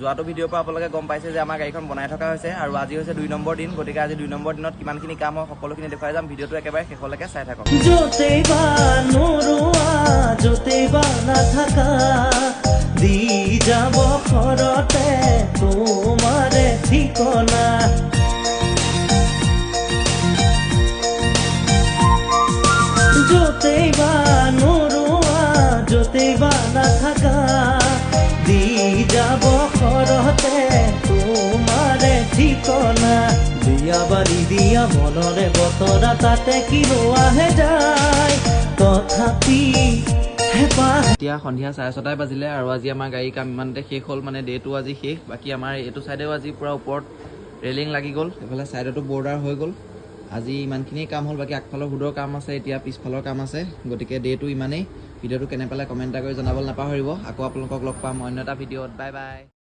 যোৱাটো ভিডিঅ'ৰ পৰা আপোনালোকে গম পাইছে যে আমাৰ গাড়ীখন বনাই থকা হৈছে আৰু আজি হৈছে 2 নম্বৰ দিন গতিকে আজি 2 নম্বৰ দিনত কিমানখিনি কাম হয় সকলোখিনি দেখুৱাই যাম ভিডিঅ'টো একেবাৰে শেষলৈকে চাই থাকক য'তেই বা নোৰোৱা য'তেই বা নাথাকা দি যাব ঘৰতে তোমাৰে ঠিকনা য'তেই বা নোৰোৱা য'তেই বা নাথাকা দি যাব ঘৰতে তোমাৰে ঠিকনা দিয়া বাৰী দিয়া মনৰে বতৰা তাতে কি ৰোৱাহে যায় তথাপি এতিয়া সন্ধিয়া 6:30 বাজিলে আৰু আজি আমাৰ গাড়ীৰ কাম ইমানতে শেষ হ'ল মানে ডেটো আজি শেষ বাকী আমাৰ এইটো চাইডেও আজি পুৰা ওপৰত ৰেলিং লাগি গ'ল এইফালে চাইডতো বৰ্ডাৰ হৈ গ'ল আজি ইমানখিনি কাম হ'ল বাকী আগফালৰ হুডৰ কাম আছে এতিয়া পিছফালৰ কাম আছে গতিকে ডেটো ইমানেই ভিডিঅ'টো কেনে পালে কমেণ্ট এটা কৰি জনাবলৈ নাপাহৰিব আকৌ আপোনালোকক লগ পাম অন্য এটা ভিডিঅ'ত বাই বাই